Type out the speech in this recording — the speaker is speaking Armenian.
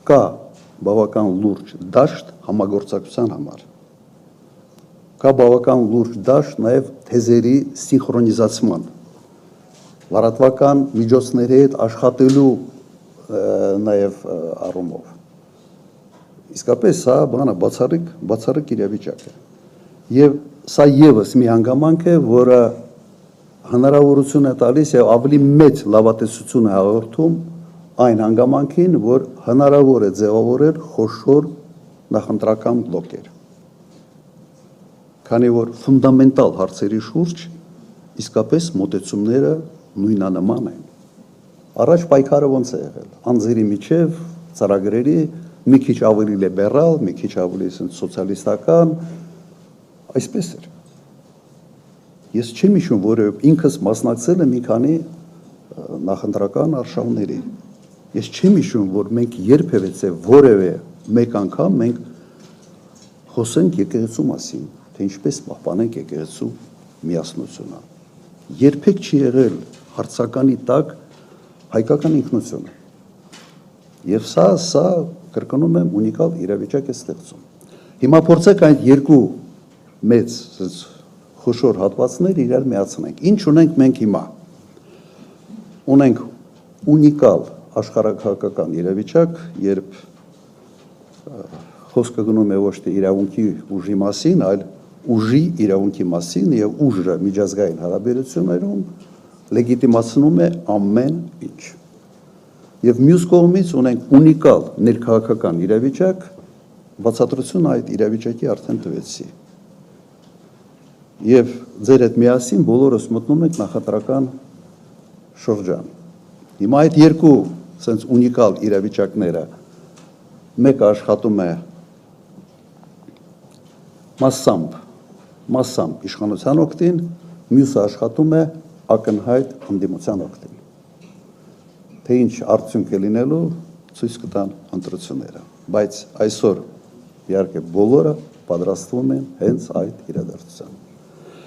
կա բավական լուրջ դաշտ համագործակցության համար։ Կա բավական լուրջ դաշտ նաև թեզերի սինխրոնիզացման, լրատվական միջոցների հետ աշխատելու նաև առումով։ Իսկապես սա բանը բացառիկ իրավիճակ է։ Եվ սա ևս մի հանգամանք է, որը հնարավորություն է տալիս եւ ավելի մեծ լավատեսություն է հաղորդում այն հանգամանքին, որ հնարավոր է ձևավորել խոշոր նախընտրական բլոկեր։ Քանի որ ֆունդամենտալ հարցերի շուրջ իսկապես մոտեցումները նույնանման են։ Առաջ պայքարը ոնց է եղել։ Անձերի միջև ծրագրերի մի քիչ ավելի լիբերալ, մի քիչ ավելի սոցիալիստական, այսպես էր։ Ես չեմ հիշում, որ ինքս մասնակցել եմ մի քանի նախընտրական արշավների։ Ես չեմ հիշում, որ մենք երբևէ որևէ մեկ անգամ մենք խոսենք եկեղեցու մասին, թե ինչպես պահպանենք եկեղեցու միասնությունը։ Երբեք չի եղել հարցականի տակ հայկական ինքնությունը։ Եվ սա կրկնում եմ ունիկալ իրավիճակ է ստեղծում։ Հիմա փորձեք այդ երկու մեծ խոշոր հատվածներ իրար միացնենք։ Ինչ ունենք մենք հիմա։ Ունենք ունիկալ աշխարհակահաղական իրավիճակ, երբ խոսքը գնում է ոչ թե իրավունքի ուժի մասին, այլ ուժի իրավունքի մասին եւ ուժը միջազգային հարաբերություններում լեգիտիմացնում է ամեն ինչ։ Եվ մյուս կողմից ունենք ունիկալ ներքաղաքական իրավիճակ, բացատրությունը այդ իրավիճակի արդեն տվեցի։ Եվ ձեր հետ միասին բոլորս մտնում ենք նախընտրական շրջան։ Հիմա այդ երկու sense ունիկալ իրավիճակները մեկը աշխատում է massամբ իշխանության օգտին, մյուսը աշխատում է ակնհայտ ընդդիմության օգտին։ Թե ինչ արդյունք է լինելու, ցույց կտան ընտրությունները, բայց այսօր իհարկե բոլորը պատրաստվում են հենց այդ իրադարձությանը։